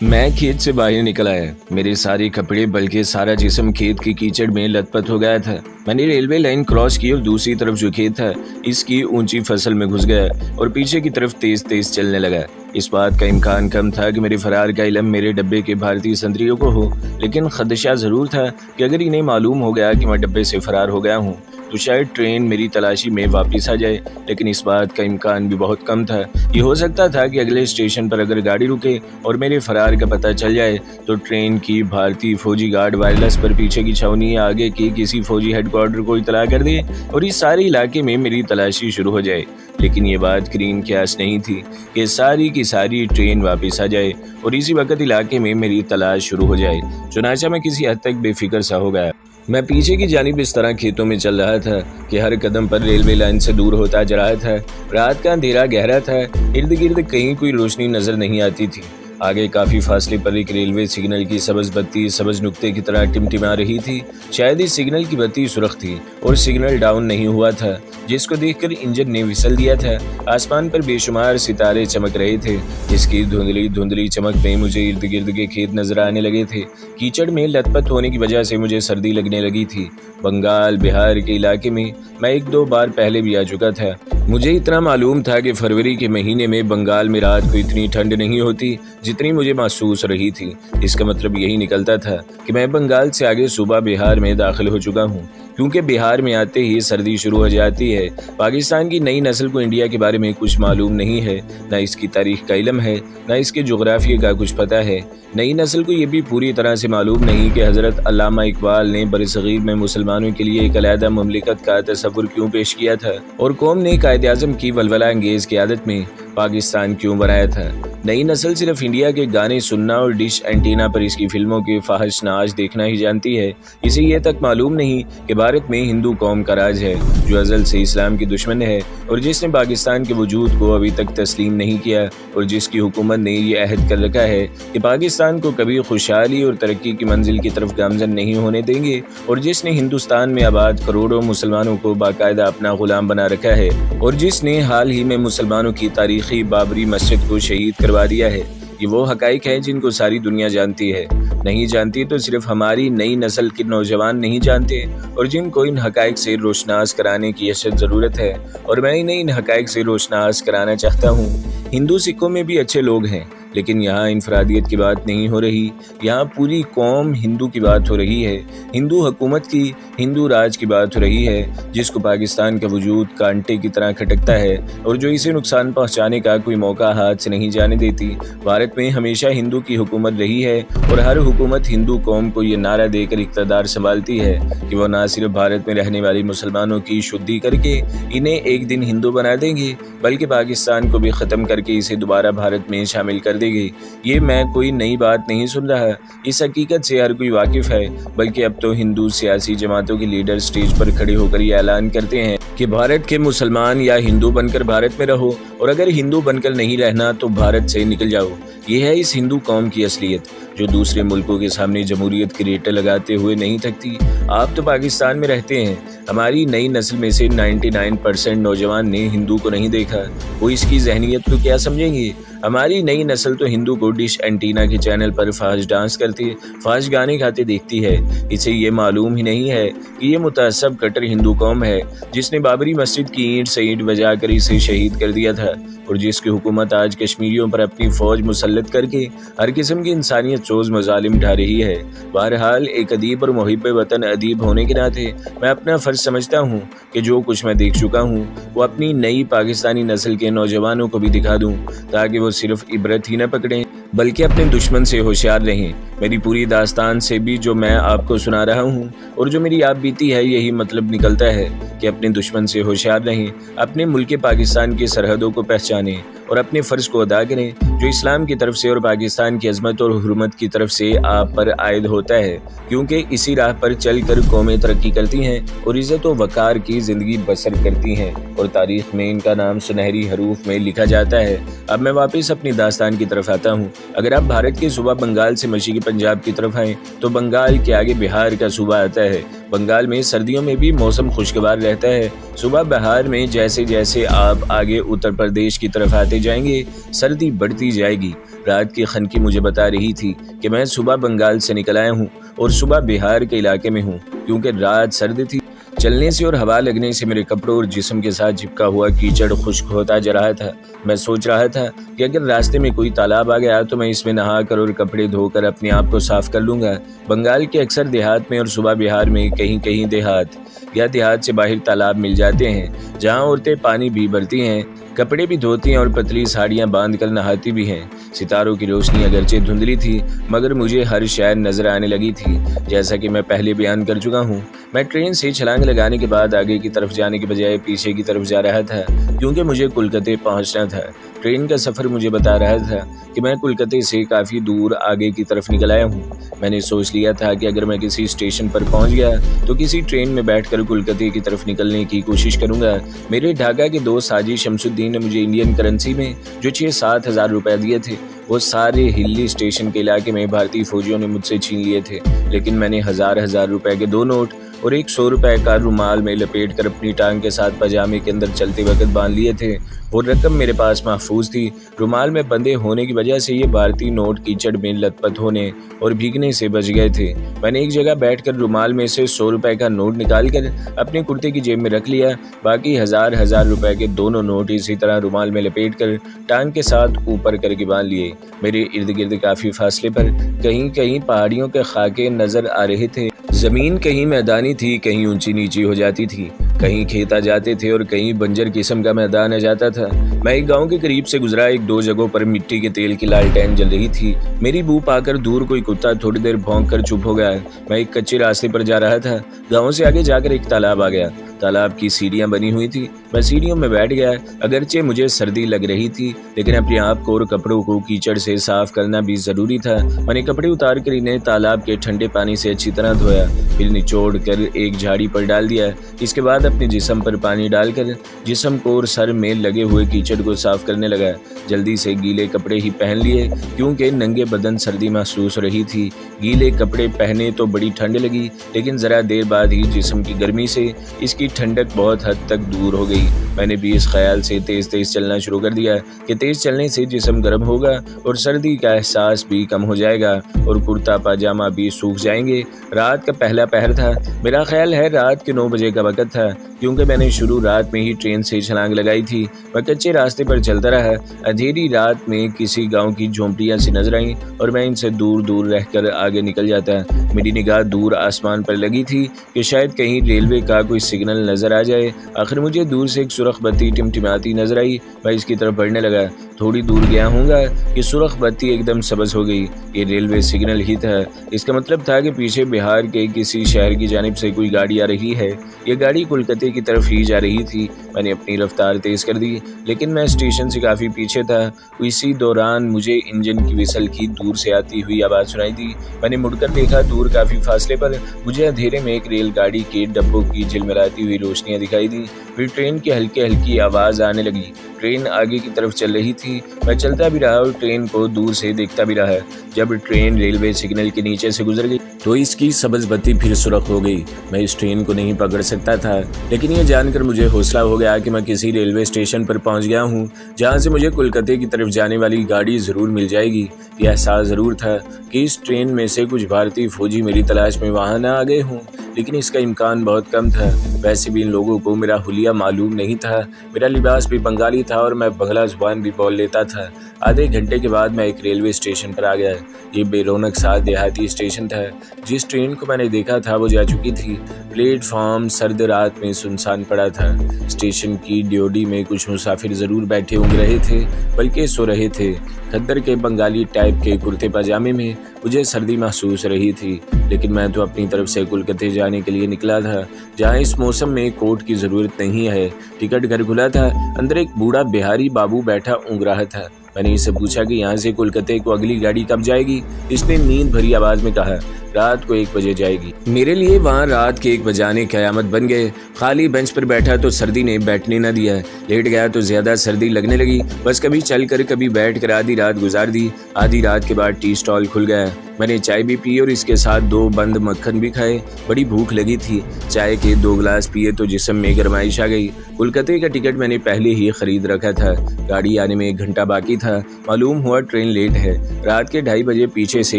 मैं खेत से बाहर निकल आया। मेरे सारे कपड़े बल्कि सारा जिस्म खेत की कीचड़ में लथपथ हो गया था। मैंने रेलवे लाइन क्रॉस की और दूसरी तरफ जो खेत था इसकी ऊंची फसल में घुस गया और पीछे की तरफ तेज तेज चलने लगा। इस बात का इम्कान कम था कि मेरे फरार का इल्म मेरे डब्बे के भारतीय संतरियों को हो, लेकिन खदशा ज़रूर था कि अगर इन्हें मालूम हो गया कि मैं डब्बे से फरार हो गया हूँ तो शायद ट्रेन मेरी तलाशी में वापस आ जाए। लेकिन इस बात का इम्कान भी बहुत कम था। ये हो सकता था कि अगले स्टेशन पर अगर गाड़ी रुके और मेरे फरार का पता चल जाए तो ट्रेन की भारतीय फौजी गार्ड वायरलेस पर पीछे की छावनी आगे की किसी फौजी हेडक्वार्टर को इतला कर दे और इस सारे इलाके में मेरी तलाशी शुरू हो जाए। लेकिन ये बात करीन ख्यास नहीं थी कि सारी की सारी ट्रेन वापस आ जाए और इसी वक्त इलाके में मेरी तलाश शुरू हो जाए। चुनाचा मैं किसी हद तक बेफिक्र सा हो गया। मैं पीछे की जानिब इस तरह खेतों में चल रहा था कि हर कदम पर रेलवे लाइन से दूर होता जा रहा था। रात का अंधेरा गहरा था, इर्द गिर्द कहीं कोई रोशनी नजर नहीं आती थी। आगे काफी फासले पर एक रेलवे सिग्नल की सबज बत्ती सबज नुक्ते की तरह टिमटिमा रही थी। शायद इस सिग्नल की बत्ती सुर्ख थी और सिग्नल डाउन नहीं हुआ था, जिसको देखकर इंजन ने विसल दिया था। आसमान पर बेशुमार सितारे चमक रहे थे, जिसकी धुंधली धुंधली चमक में मुझे इर्द गिर्द के खेत नजर आने लगे थे। कीचड़ में लथपथ होने की वजह से मुझे सर्दी लगने लगी थी। बंगाल बिहार के इलाके में मैं एक दो बार पहले भी आ चुका था। मुझे इतना मालूम था कि फरवरी के महीने में बंगाल में रात को इतनी ठंड नहीं होती जितनी मुझे महसूस रही थी। इसका मतलब यही निकलता था कि मैं बंगाल से आगे सुबह बिहार में दाखिल हो चुका हूँ, क्योंकि बिहार में आते ही सर्दी शुरू हो जाती है। पाकिस्तान की नई नस्ल को इंडिया के बारे में कुछ मालूम नहीं है, न इसकी तारीख का इल्म है, न इसके जोग्राफिया का कुछ पता है। नई नस्ल को ये भी पूरी तरह से मालूम नहीं कि हज़रत अल्लामा इकबाल ने बरसगीर में मुसलमानों के लिए एक अलहदा मुमलिकत का तस्वुर क्यों पेश किया था और कौम ने कायद-ए-आज़म की वलवला अंगेज़ क़यादत में पाकिस्तान क्यों बनाया था। नई नस्ल सिर्फ इंडिया के गाने सुनना और डिश एंटीना पर इसकी फिल्मों के फाहिश नाच देखना ही जानती है। इसे ये तक मालूम नहीं कि भारत में हिंदू कौम का राज है जो अज़ल से इस्लाम की दुश्मन है और जिसने पाकिस्तान के वजूद को अभी तक तस्लीम नहीं किया और जिसकी हुकूमत ने ये अहद कर रखा है कि पाकिस्तान को कभी खुशहाली और तरक्की की मंजिल की तरफ गामजन नहीं होने देंगे और जिसने हिंदुस्तान में आबाद करोड़ों मुसलमानों को बाकायदा अपना गुलाम बना रखा है और जिसने हाल ही में मुसलमानों की तारीखी बाबरी मस्जिद को शहीद करवा दिया है। ये वो हकाइक हैं जिनको सारी दुनिया जानती है। नहीं जानती तो सिर्फ हमारी नई नस्ल के नौजवान नहीं जानते और जिनको इन हकाइक से रोशनास कराने की अशद ज़रूरत है और मैं इन्हें इन हकाइक से रोशनास कराना चाहता हूँ। हिंदू सिखों में भी अच्छे लोग हैं, लेकिन यहाँ इंफरादियत की बात नहीं हो रही। यहाँ पूरी कौम हिंदू की बात हो रही है। हिंदू हुकूमत की, हिंदू राज की बात हो रही है, जिसको पाकिस्तान का वजूद कांटे की तरह खटकता है और जो इसे नुकसान पहुँचाने का कोई मौका हाथ से नहीं जाने देती। भारत में हमेशा हिंदू की हुकूमत रही है और हर हुकूमत हिंदू कौम को ये नारा देकर इक़्तिदार संभालती है कि वह न सिर्फ भारत में रहने वाली मुसलमानों की शुद्धि करके इन्हें एक दिन हिंदू बना देंगे, बल्कि पाकिस्तान को भी ख़त्म करके इसे दोबारा भारत में शामिल कर देंगे। ये मैं कोई नई बात नहीं सुन रहा, इस हकीकत से हर कोई वाकिफ है। बल्कि अब तो हिंदू सियासी जमातों के लीडर स्टेज पर खड़े होकर ये ऐलान करते हैं कि भारत के मुसलमान या हिंदू बनकर भारत में रहो और अगर हिंदू बनकर नहीं रहना तो भारत से निकल जाओ। ये है इस हिंदू कौम की असलियत, जो दूसरे मुल्कों के सामने जमहूरियत की रेटे लगाते हुए नहीं थकती। आप तो पाकिस्तान में रहते हैं, हमारी नई नस्ल में से 99% नौजवान ने हिंदू को नहीं देखा, वो इसकी जहनीत को क्या समझेंगे। हमारी नई नस्ल तो हिंदू को डिश एंटीना के चैनल पर फाहिश डांस करते, फाहिश गाने गाते देखती है। इसे ये मालूम ही नहीं है कि ये मुतअस्सब कट्टर हिंदू कौम है जिसने बाबरी मस्जिद की ईंट से ईंट बजाकर इसे शहीद कर दिया था और जिसकी हुकूमत आज कश्मीरियों पर अपनी फौज मुसल्लत करके हर किस्म की इंसानियत सोज मजालिम ढा रही है। बहरहाल एक अदीब और मुहिब वतन अदीब होने के नाते मैं अपना फ़र्ज समझता हूँ कि जो कुछ मैं देख चुका हूँ वो अपनी नई पाकिस्तानी नस्ल के नौजवानों को भी दिखा दूँ, ताकि वो सिर्फ इबरत ही न पकड़ें बल्कि अपने दुश्मन से होशियार रहें। मेरी पूरी दास्तान से भी जो मैं आपको सुना रहा हूँ और जो मेरी आप बीती है, यही मतलब निकलता है कि अपने दुश्मन से होशियार रहें, अपने मुल्क पाकिस्तान की सरहदों को पहचानें और अपने फ़र्ज़ को अदा करें जो इस्लाम की तरफ से और पाकिस्तान की अज़मत और हुर्मत की तरफ से आप पर आयद होता है, क्योंकि इसी राह पर चल कर कौमें तरक्की करती हैं और इज़्ज़त व वक़ार की ज़िंदगी बसर करती हैं और तारीख़ में इनका नाम सुनहरी हरूफ में लिखा जाता है। अब मैं वापस अपनी दास्तान की तरफ आता हूँ। अगर आप भारत के सूबा बंगाल से मशरक़ी पंजाब की तरफ आएँ तो बंगाल के आगे बिहार का सूबा आता है। बंगाल में सर्दियों में भी मौसम खुशगवार रहता है। सूबा बिहार में जैसे जैसे आप आगे उत्तर प्रदेश की तरफ आते जाएंगे सर्दी बढ़ती जाएगी। रात की खनकी मुझे बता रही थी कि मैं सुबह बंगाल से निकल आया हूँ और सुबह बिहार के इलाके में हूँ। क्योंकि रात सर्द थी, चलने से और हवा लगने से मेरे कपड़ों और जिस्म के साथ चिपका हुआ कीचड़ खुश्क होता जा रहा था। मैं सोच रहा था कि अगर रास्ते में कोई तालाब आ गया तो मैं इसमें नहाकर और कपड़े धोकर अपने आप को साफ कर लूँगा। बंगाल के अक्सर देहात में और सुबह बिहार में कहीं कहीं देहात या देहात से बाहर तालाब मिल जाते हैं, जहाँ औरतें पानी भी भरती हैं, कपड़े भी धोती हैं और पतली साड़ियाँ बांधकर नहाती भी हैं। सितारों की रोशनी अगरचे धुंधली थी, मगर मुझे हर शय नजर आने लगी थी। जैसा कि मैं पहले बयान कर चुका हूँ, मैं ट्रेन से छलांग लगाने के बाद आगे की तरफ जाने के बजाय पीछे की तरफ जा रहा था, क्योंकि मुझे कोलकाता पहुँचना था। ट्रेन का सफ़र मुझे बता रहा था कि मैं कोलकाता से काफ़ी दूर आगे की तरफ निकल आया हूँ। मैंने सोच लिया था कि अगर मैं किसी स्टेशन पर पहुँच गया तो किसी ट्रेन में बैठकर कोलकाता की तरफ निकलने की कोशिश करूँगा। मेरे ढाका के दोस्त हाजी शमसुद्दीन ने मुझे इंडियन करेंसी में जो 6-7 हज़ार रुपये दिए थे, वो सारे हिल्ली स्टेशन के इलाके में भारतीय फौजियों ने मुझसे छीन लिए थे। लेकिन मैंने हज़ार रुपए के 2 नोट और एक 100 रुपए का रुमाल में लपेट कर अपनी टांग के साथ पजामे के अंदर चलते वक्त बांध लिए थे। वो रकम मेरे पास महफूज थी। रुमाल में बंधे होने की वजह से ये भारतीय नोट कीचड़ में लथपथ होने और भीगने से बच गए थे। मैंने एक जगह बैठकर रुमाल में से 100 रुपए का नोट निकालकर अपने कुर्ते की जेब में रख लिया। बाकी हज़ार रुपए के दोनों नोट इसी तरह रुमाल में लपेट कर टांग के साथ ऊपर करके बांध लिए। मेरे इर्द गिर्द काफ़ी फासले पर कहीं कहीं पहाड़ियों के खाके नजर आ रहे थे। जमीन कहीं मैदानी थी, कहीं ऊंची नीची हो जाती थी, कहीं खेत आ जाते थे और कहीं बंजर किस्म का मैदान आ जाता था। मैं एक गांव के करीब से गुजरा। 1-2 जगहों पर मिट्टी के तेल की लालटेन जल रही थी। मेरी बू पाकर दूर कोई कुत्ता थोड़ी देर भौंक कर चुप हो गया। मैं एक कच्चे रास्ते पर जा रहा था। गांव से आगे जाकर एक तालाब आ गया। तालाब की सीढ़ियां बनी हुई थी। मैं सीढ़ियों में बैठ गया। अगरचे मुझे सर्दी लग रही थी, लेकिन अपने आप को और कपड़ों को कीचड़ से साफ करना भी जरूरी था। मैंने कपड़े उतार कर इन्हें तालाब के ठंडे पानी से अच्छी तरह धोया, फिर निचोड़ कर एक झाड़ी पर डाल दिया। इसके बाद अपने जिस्म पर पानी डालकर जिस्म को और सर में लगे हुए कीचड़ को साफ करने लगा। जल्दी से गीले कपड़े ही पहन लिए, क्योंकि नंगे बदन सर्दी महसूस हो रही थी। गीले कपड़े पहने तो बड़ी ठंड लगी, लेकिन जरा देर बाद ही जिस्म की गर्मी से इसकी ठंडक बहुत हद तक दूर हो गई। मैंने भी इस ख्याल से तेज तेज चलना शुरू कर दिया कि तेज चलने से जिस्म गर्म होगा और सर्दी का एहसास भी कम हो जाएगा और कुर्ता पाजामा भी सूख जाएंगे। रात का पहला पहर था। मेरा ख्याल है रात के 9 बजे का वक्त था, क्योंकि मैंने शुरू रात में ही ट्रेन से छलांग लगाई थी। मैं कच्चे रास्ते पर चलता रहा। अंधेरी रात में किसी गांव की झोंपड़ियां सी नजर आईं और मैं इनसे दूर दूर रहकर आगे निकल जाता। मेरी निगाह दूर आसमान पर लगी थी कि शायद कहीं रेलवे का कोई सिग्नल नजर आ जाए। आखिर मुझे दूर से एक सुर्ख बत्ती टिमटिमाती नजर आई। मैं इसकी तरफ बढ़ने लगा। थोड़ी दूर गया हूँगा कि सुर्ख बत्ती एकदम सब्ज हो गई। ये रेलवे सिग्नल ही था। इसका मतलब था कि पीछे बिहार के किसी शहर की जानिब से कोई गाड़ी आ रही है। ये गाड़ी कोलकाता की तरफ ही जा रही थी। मैंने अपनी रफ्तार तेज कर दी, लेकिन मैं स्टेशन से काफ़ी पीछे था। इसी दौरान मुझे इंजन की विसल की दूर से आती हुई आवाज़ सुनाई दी। मैंने मुड़कर देखा। दूर काफ़ी फासले पर मुझे अंधेरे में एक रेलगाड़ी के डब्बों की झिलमिलाती हुई रोशनियाँ दिखाई दी। फिर ट्रेन की हल्की हल्की आवाज़ आने लगी। ट्रेन आगे की तरफ चल रही थी। मैं चलता भी रहा और ट्रेन को दूर से देखता भी रहा। जब ट्रेन रेलवे सिग्नल के नीचे से गुजर गई तो इसकी सब्ज बत्ती फिर सुर्ख हो गई। मैं इस ट्रेन को नहीं पकड़ सकता था, लेकिन यह जानकर मुझे हौसला हो गया कि मैं किसी रेलवे स्टेशन पर पहुंच गया हूं, जहां से मुझे कोलकाता की तरफ जाने वाली गाड़ी ज़रूर मिल जाएगी। यह एहसास ज़रूर था कि इस ट्रेन में से कुछ भारतीय फौजी मेरी तलाश में वहां न आ गए हों, लेकिन इसका इम्कान बहुत कम था। वैसे भी इन लोगों को मेरा हुलिया मालूम नहीं था। मेरा लिबास भी बंगाली था और मैं बंगला जुबान भी बोल लेता था। आधे घंटे के बाद मैं एक रेलवे स्टेशन पर आ गया। ये बेरौनक सा देहाती स्टेशन था। जिस ट्रेन को मैंने देखा था वो जा चुकी थी। प्लेटफॉर्म सर्द रात में सुनसान पड़ा था। स्टेशन की ड्योडी में कुछ मुसाफिर ज़रूर बैठे ऊँघ रहे थे, बल्कि सो रहे थे। खद्दर के बंगाली टाइप के कुर्ते पजामे में मुझे सर्दी महसूस रही थी, लेकिन मैं तो अपनी तरफ से कोलकाता जाने के लिए निकला था, जहाँ इस मौसम में कोट की ज़रूरत नहीं है। टिकट घर खुला था। अंदर एक बूढ़ा बिहारी बाबू बैठा ऊँघ रहा था। मैंने इससे पूछा कि यहाँ से कोलकाता को अगली गाड़ी कब जाएगी। इसने नींद भरी आवाज़ में कहा, रात को 1 बजे जाएगी। मेरे लिए वहाँ रात के 1 बजाने क़यामत बन गए। खाली बेंच पर बैठा तो सर्दी ने बैठने न दिया। लेट गया तो ज़्यादा सर्दी लगने लगी। बस कभी चल कर कभी बैठ कर आधी रात गुजार दी। आधी रात के बाद टी स्टॉल खुल गया। मैंने चाय भी पी और इसके साथ 2 बंद मक्खन भी खाए। बड़ी भूख लगी थी। चाय के 2 गिलास पिए तो जिस्म में गरमाइश आ गई। कोलकाता का टिकट मैंने पहले ही खरीद रखा था। गाड़ी आने में 1 घंटा बाकी था। मालूम हुआ ट्रेन लेट है। रात के 2:30 बजे पीछे से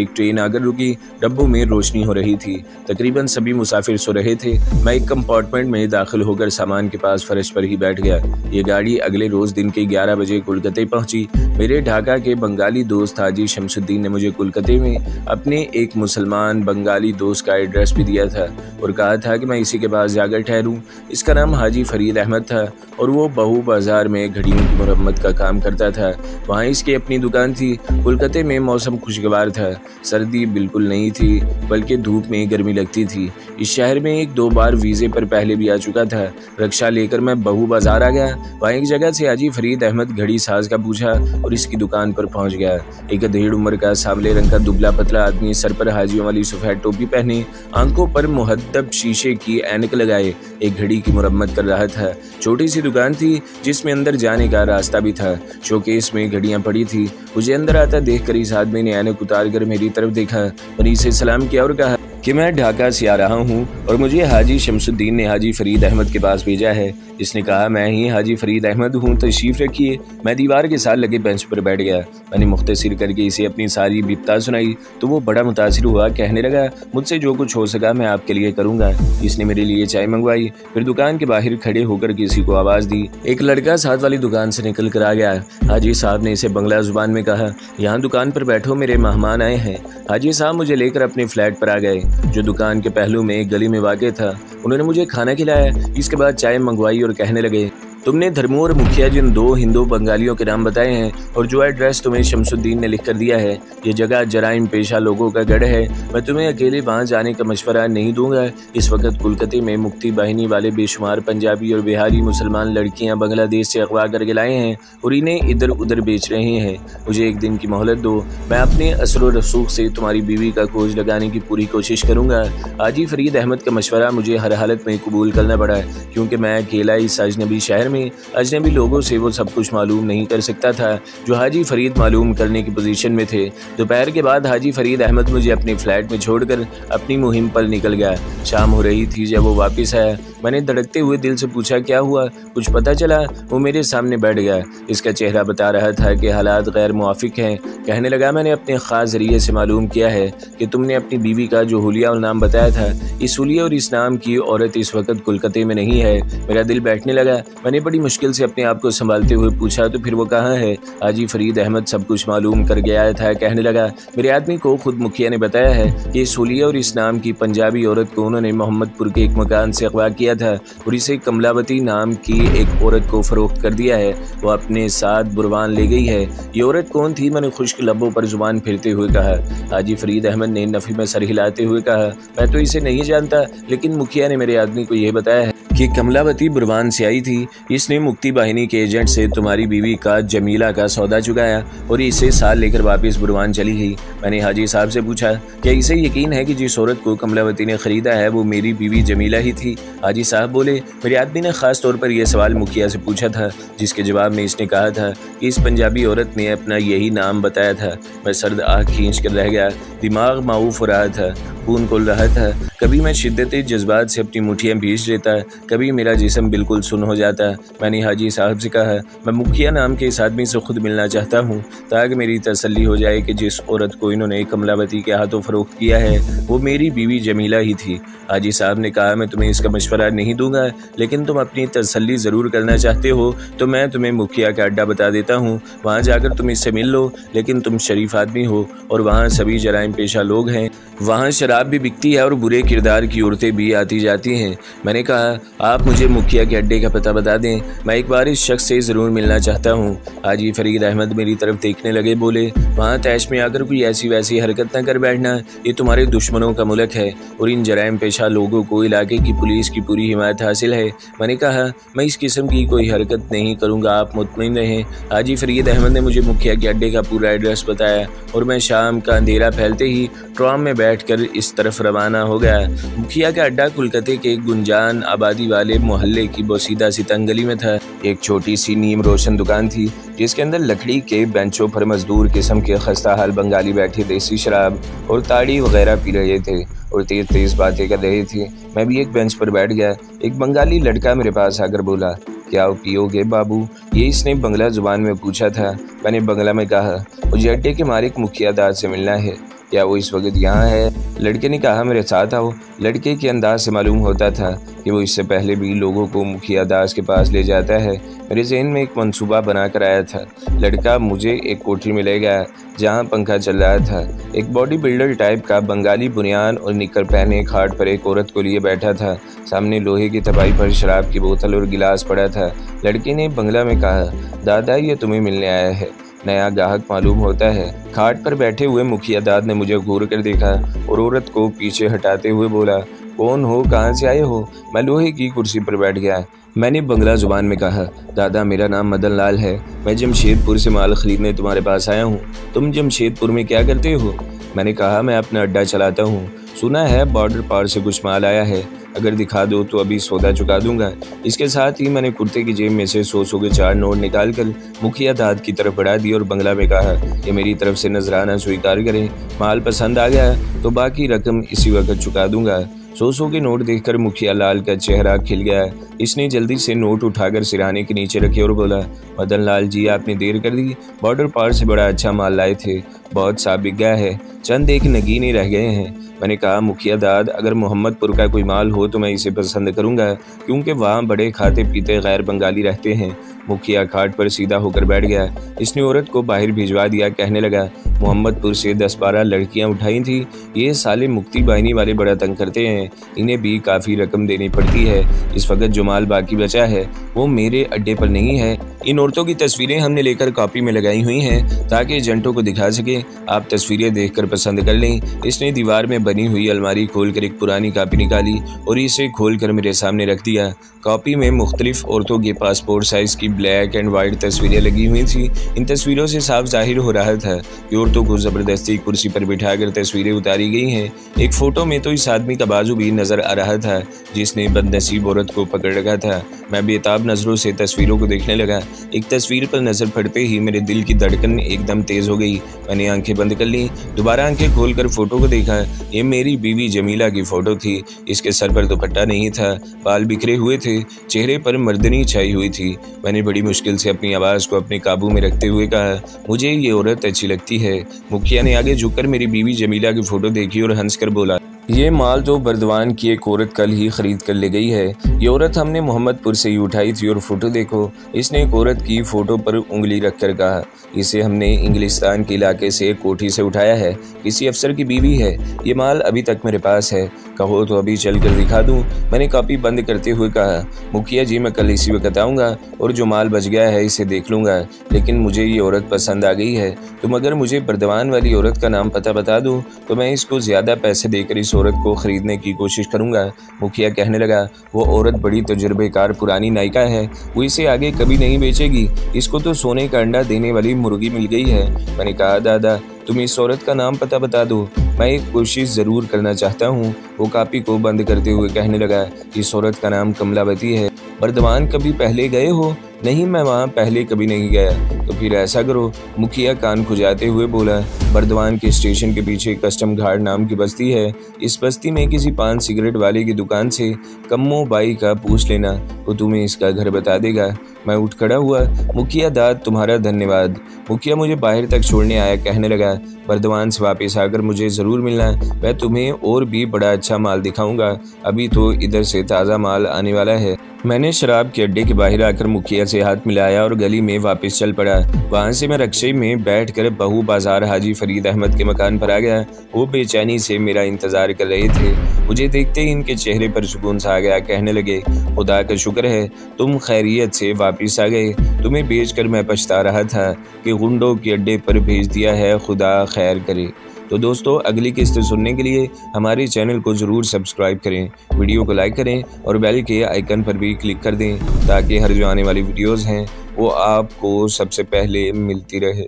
एक ट्रेन आकर रुकी। डब्बों में रोशनी हो रही थी। तकरीबन सभी मुसाफिर सो रहे थे। मैं एक कंपार्टमेंट में दाखिल होकर सामान के पास फर्श पर ही बैठ गया। ये गाड़ी अगले रोज दिन के 11 बजे कोलकाता पहुंची। मेरे ढाका के बंगाली दोस्त हाजी शमसुद्दीन ने मुझे कोलकाता में अपने एक मुसलमान बंगाली दोस्त का एड्रेस भी दिया था और कहा था कि मैं इसी के पास जाकर ठहरूं। इसका नाम हाजी फरीद अहमद था और वो बहू बाजार में घड़ियों की मरम्मत का काम करता था। वहाँ इसकी अपनी दुकान थी। कोलकाता में मौसम खुशगवार था। सर्दी बिल्कुल नहीं थी, बल्कि धूप में गर्मी लगती थी। इस शहर में 1-2 बार वीज़े पर पहले भी आ चुका था। रिक्शा लेकर मैं बहू बाजार आ गया। वहाँ एक जगह से हाजी फरीद अहमद घड़ी साज का पूछा और इसकी दुकान पर पहुँच गया। एक 1.5 उम्र का सांवले रंग का दुबला पतला आदमी, सर पर हाजियों वाली सफ़ेद टोपी पहने, आंखों पर मुहद्दब शीशे की ऐनक लगाए, एक घड़ी की मुरम्मत कर रहा था। छोटी सी दुकान थी जिसमें अंदर जाने का रास्ता भी था। शोकेस में घड़ियां पड़ी थी। मुझे अंदर आता देखकर इस आदमी ने ऐनक उतारकर मेरी तरफ देखा और इसे सलाम किया और कहा कि मैं ढाका से आ रहा हूँ और मुझे हाजी शमसुद्दीन ने हाजी फरीद अहमद के पास भेजा है। इसने कहा मैं ही हाजी फरीद अहमद हूँ, तशरीफ़ रखिए। मैं दीवार के साथ लगे बेंच पर बैठ गया। मैंने मुख्तसर करके इसे अपनी सारी बिपता सुनाई तो वो बड़ा मुतासिर हुआ। कहने लगा मुझसे जो कुछ हो सका मैं आपके लिए करूँगा। इसने मेरे लिए चाय मंगवाई, फिर दुकान के बाहर खड़े होकर किसी को आवाज़ दी। एक लड़का साथ वाली दुकान से निकल कर आ गया। हाजी साहब ने इसे बंगला जुबान में कहा, यहाँ दुकान पर बैठो, मेरे मेहमान आए हैं। हाजी साहब मुझे लेकर अपने फ्लैट पर आ गए जो दुकान के पहलू में एक गली में वाक़ था। उन्होंने मुझे खाना खिलाया। इसके बाद चाय मंगवाई और कहने लगे तुमने धर्मों और मुखिया जिन 2 हिंदू बंगालियों के नाम बताए हैं और जो एड्रेस तुम्हें शमसुद्दीन ने लिख कर दिया है, ये जगह जराइम पेशा लोगों का गढ़ है। मैं तुम्हें अकेले वहाँ जाने का मशवरा नहीं दूंगा। इस वक्त कोलकाता में मुक्ति बाहिनी वाले बेशुमार पंजाबी और बिहारी मुसलमान लड़कियाँ बांग्लादेश से अगवा करके लाए हैं और इन्हें इधर उधर बेच रहे हैं। मुझे 1 दिन की मोहलत दो। मैं अपने असर व रसूख से तुम्हारी बीवी का खोज लगाने की पूरी कोशिश करूँगा। हाजी फरीद अहमद का मशवरा मुझे हर हालत में कबूल करना पड़ा क्योंकि मैं अकेला इस अजनबी शहर में अजनबी लोगों से वो सब कुछ मालूम नहीं कर सकता था जो हाजी फरीद मालूम करने की पोजीशन में थे। दोपहर के बाद हाजी फरीद अहमद मुझे अपने फ्लैट में छोड़कर अपनी मुहिम पर निकल गया। शाम हो रही थी जब वो वापस आया। मैंने धड़कते हुए दिल से पूछा क्या हुआ, कुछ पता चला? वो मेरे सामने बैठ गया। इसका चेहरा बता रहा था कि हालात गैर मुआफिक हैं। कहने लगा मैंने अपने ख़ास ज़रिए से मालूम किया है कि तुमने अपनी बीवी का जो हुलिया और नाम बताया था, इस हुलिया और इस नाम की औरत इस वक्त कोलकाता में नहीं है। मेरा दिल बैठने लगा। मैंने बड़ी मुश्किल से अपने आप को संभालते हुए पूछा तो फिर वो कहाँ है? हाजी फरीद अहमद सब कुछ मालूम कर गया था। कहने लगा मेरे आदमी को खुद मुखिया ने बताया है कि इस हुलिया और इस नाम की पंजाबी औरत को उन्होंने मोहम्मदपुर के एक मकान से अगवा किया था और इसे कमलावती नाम की एक औरत को फरोख्त कर दिया है। वो अपने साथ बुरवान ले गई है। ये औरत कौन थी? मैंने खुश्क लबों पर जुबान फिरते हुए कहा। हाजी फरीद अहमद ने नफी में सर हिलाते हुए कहा मैं तो इसे नहीं जानता, लेकिन मुखिया ने मेरे आदमी को यह बताया है कि कमलावती बुरवान से आई थी। इसने मुक्ति बाहिनी के एजेंट से तुम्हारी बीवी का जमीला का सौदा चुकाया और इसे साल लेकर वापस बुरवान चली गई। मैंने हाजी साहब से पूछा क्या इसे यकीन है कि जिस औरत को कमलावती ने खरीदा है वो मेरी बीवी जमीला ही थी? हाजी साहब बोले मेरे आदमी ने खास तौर पर यह सवाल मुखिया से पूछा था, जिसके जवाब में इसने कहा था कि इस पंजाबी औरत ने अपना यही नाम बताया था। मैं सर्द आँख खींच कर रह गया। दिमाग माऊफ हो रहा था, खून खोल रहा था। कभी मैं शिद्दत जज्बात से अपनी मुठियाँ भींच लेता, कभी मेरा जिस्म बिल्कुल सुन्न हो जाता। मैंने हाजी साहब से कहा मैं मुखिया नाम के इस आदमी से खुद मिलना चाहता हूँ ताकि मेरी तसल्ली हो जाए कि जिस औरत को इन्होंने कमलावती के हाथों फरोख्त किया है वो मेरी बीवी जमीला ही थी। हाजी साहब ने कहा मैं तुम्हें इसका मशवरा नहीं दूंगा, लेकिन तुम अपनी तसल्ली ज़रूर करना चाहते हो तो मैं तुम्हें मुखिया का अड्डा बता देता हूँ। वहाँ जाकर तुम इससे मिल लो, लेकिन तुम शरीफ आदमी हो और वहाँ सभी जराइम पेशा लोग हैं। वहाँ शराब भी बिकती है और बुरे किरदार की औरतें भी आती जाती हैं। मैंने कहा आप मुझे मुखिया के अड्डे का पता बता दें, मैं एक बार इस शख्स से ज़रूर मिलना चाहता हूँ। हाजी फरीद अहमद मेरी तरफ देखने लगे। बोले वहाँ तैश में आकर कोई ऐसी वैसी हरकत न कर बैठना, ये तुम्हारे दुश्मनों का मुल्क है और इन जराइम पेशा लोगों को इलाके की पुलिस की पूरी हिमायत हासिल है। मैंने कहा मैं इस किस्म की कोई हरकत नहीं करूँगा, आप मुतमईन रहें। हाजी फरीद अहमद ने मुझे मुखिया के अड्डे का पूरा एड्रेस बताया और मैं शाम का अंधेरा फैलते ही ट्राम में बैठकर इस तरफ रवाना हो गया। मुखिया का अड्डा कोलकाता के गुंजान आबादी वाले मोहल्ले की बोसीदा सी तंग गली में था। एक छोटी सी नीम रोशन दुकान थी जिसके अंदर लकड़ी के बेंचों पर मजदूर किस्म के खस्ता हाल बंगाली बैठे देसी शराब और ताड़ी वगैरह पी रहे थे और तेज तेज बातें कर रहे थे। मैं भी एक बेंच पर बैठ गया। एक बंगाली लड़का मेरे पास आकर बोला, क्या पियोगे बाबू? ये इसने बंगला जुबान में पूछा था। मैंने बंगला में कहा, मुझे अड्डे के मालिक मुखिया दाद से मिलना है। क्या वो इस वक्त यहाँ है? लड़के ने कहा, मेरे साथ आओ। लड़के के अंदाज से मालूम होता था कि वो इससे पहले भी लोगों को मुखिया दास के पास ले जाता है। मेरे जहन में एक मंसूबा बना कर आया था। लड़का मुझे एक कोठरी में ले गया जहाँ पंखा चल रहा था। एक बॉडी बिल्डर टाइप का बंगाली बुनियान और निकर पहने खाट पर एक औरत को लिए बैठा था। सामने लोहे की तपाई पर शराब की बोतल और गिलास पड़ा था। लड़के ने बंगला में कहा, दादा ये तुम्हें मिलने आया है, नया ग्राहक मालूम होता है। खाट पर बैठे हुए मुखिया दाद ने मुझे घूर कर देखा और औरत को पीछे हटाते हुए बोला, कौन हो, कहाँ से आए हो? मैं लोहे की कुर्सी पर बैठ गया। मैंने बंगला जुबान में कहा, दादा मेरा नाम मदन लाल है, मैं जमशेदपुर से माल खरीदने तुम्हारे पास आया हूँ। तुम जमशेदपुर में क्या करते हो? मैंने कहा, मैं अपना अड्डा चलाता हूँ। सुना है बॉर्डर पार से कुछ माल आया है, अगर दिखा दो तो अभी सौदा चुका दूंगा। इसके साथ ही मैंने कुर्ते की जेब में से 100 के 4 नोट निकालकर मुखिया दाद की तरफ बढ़ा दी और बंगला में कहा, ये मेरी तरफ से नजराना स्वीकार करें। माल पसंद आ गया तो बाकी रकम इसी वक्त चुका दूंगा। 100 के नोट देखकर मुखिया लाल का चेहरा खिल गया। इसने जल्दी से नोट उठाकर सिरहाने के नीचे रखे और बोला, मदन लाल जी आपने देर कर दी, बॉर्डर पार से बड़ा अच्छा माल लाए थे, बहुत सा बिक गया है, चंद एक नगीने रह गए हैं। मैंने कहा, मुखिया दाद अगर मोहम्मदपुर का कोई माल हो तो मैं इसे पसंद करूंगा, क्योंकि वहाँ बड़े खाते पीते गैर बंगाली रहते हैं। मुखिया खाट पर सीधा होकर बैठ गया। इसने औरत को बाहर भिजवा दिया। कहने लगा, मोहम्मदपुर से 10-12 लड़कियां उठाई थी, ये साले मुक्ति बाहिनी वाले बड़ा तंग करते हैं, इन्हें भी काफ़ी रकम देनी पड़ती है। इस वक्त जो माल बाकी बचा है वो मेरे अड्डे पर नहीं है। इन औरतों की तस्वीरें हमने लेकर कॉपी में लगाई हुई हैं ताकि एजेंटों को दिखा सके, आप तस्वीरें देखकर पसंद कर लें। इसने दीवार में बनी हुई अलमारी खोलकर एक पुरानी कॉपी निकाली और इसे खोलकर मेरे सामने रख दिया। कॉपी में मुख्तलिफ औरतों के पासपोर्ट साइज़ की ब्लैक एंड वाइट तस्वीरें लगी हुई थी। इन तस्वीरों से साफ जाहिर हो रहा था कि औरतों को ज़बरदस्ती कुर्सी पर बिठाकर तस्वीरें उतारी गई हैं। एक फ़ोटो में तो इस आदमी का बाजू भी नज़र आ रहा था जिसने बदनसीब औरत को पकड़ रखा था। मैं बेताब नज़रों से तस्वीरों को देखने लगा। एक तस्वीर पर नज़र पड़ते ही मेरे दिल की धड़कन एकदम तेज़ हो गई। मैंने आंखें बंद कर ली, दोबारा आंखें खोलकर फ़ोटो को देखा। ये मेरी बीवी जमीला की फ़ोटो थी। इसके सर पर दुपट्टा नहीं था, बाल बिखरे हुए थे, चेहरे पर मर्दनी छाई हुई थी। मैंने बड़ी मुश्किल से अपनी आवाज़ को अपने काबू में रखते हुए कहा, मुझे ये औरत अच्छी लगती है। मुखिया ने आगे झुककर मेरी बीवी जमीला की फ़ोटो देखी और हंसकर बोला, ये माल तो बर्दवान की एक औरत कल ही खरीद कर ले गई है। ये औरत हमने मोहम्मदपुर से ही उठाई थी और फ़ोटो देखो। इसने एक औरत की फ़ोटो पर उंगली रखकर कहा, इसे हमने इंग्लिस्तान के इलाके से एक कोठी से उठाया है, किसी अफसर की बीवी है। ये माल अभी तक मेरे पास है, कहो तो अभी चल कर दिखा दूँ? मैंने कॉपी बंद करते हुए कहा, मुखिया जी मैं कल इसी वक्त आऊँगा और जो माल बच गया है इसे देख लूँगा, लेकिन मुझे ये औरत पसंद आ गई है। तुम अगर मुझे बर्दवान वाली औरत का नाम पता बता दो तो मैं इसको ज़्यादा पैसे देकर इस औरत को ख़रीदने की कोशिश करूंगा। मुखिया कहने लगा, वो औरत बड़ी तजुर्बेकार पुरानी नायिका है, वो इसे आगे कभी नहीं बेचेगी, इसको तो सोने का अंडा देने वाली मुर्गी मिल गई है। मैंने कहा, दादा तुम इस औरत का नाम पता बता दो, मैं एक कोशिश ज़रूर करना चाहता हूँ। वो कॉपी को बंद करते हुए कहने लगा, इस औरत का नाम कमलावती है। बर्दवान कभी पहले गए हो? नहीं, मैं वहाँ पहले कभी नहीं गया। तो फिर ऐसा करो, मुखिया कान खुजाते हुए बोला, बर्दवान के स्टेशन के पीछे कस्टम घाट नाम की बस्ती है। इस बस्ती में किसी पान सिगरेट वाले की दुकान से कम्मो बाई का पूछ लेना, वो तुम्हें इसका घर बता देगा। मैं उठ खड़ा हुआ। मुखिया दाद तुम्हारा धन्यवाद। मुखिया मुझे बाहर तक छोड़ने आया। कहने लगा, बर्दवान से वापस आकर मुझे ज़रूर मिलना, मैं तुम्हें और भी बड़ा अच्छा माल दिखाऊंगा। अभी तो इधर से ताज़ा माल आने वाला है। मैंने शराब के अड्डे के बाहर आकर मुखिया से हाथ मिलाया और गली में वापस चल पड़ा। वहाँ से मैं रक्शे में बैठकर बहू बाजार हाजी फरीद अहमद के मकान पर आ गया। वो बेचैनी से मेरा इंतज़ार कर रहे थे। मुझे देखते ही इनके चेहरे पर सुकून सा आ गया। कहने लगे, खुदा का शुक्र है तुम खैरियत से वापस आ गए। तुम्हें बेचकर मैं पछता रहा था कि गुंडों के अड्डे पर भेज दिया है, खुदा खैर करे। तो दोस्तों, अगली किस्त सुनने के लिए हमारे चैनल को ज़रूर सब्सक्राइब करें, वीडियो को लाइक करें और बेल के आइकन पर भी क्लिक कर दें ताकि हर जो आने वाली वीडियोज़ हैं वो आपको सबसे पहले मिलती रहे।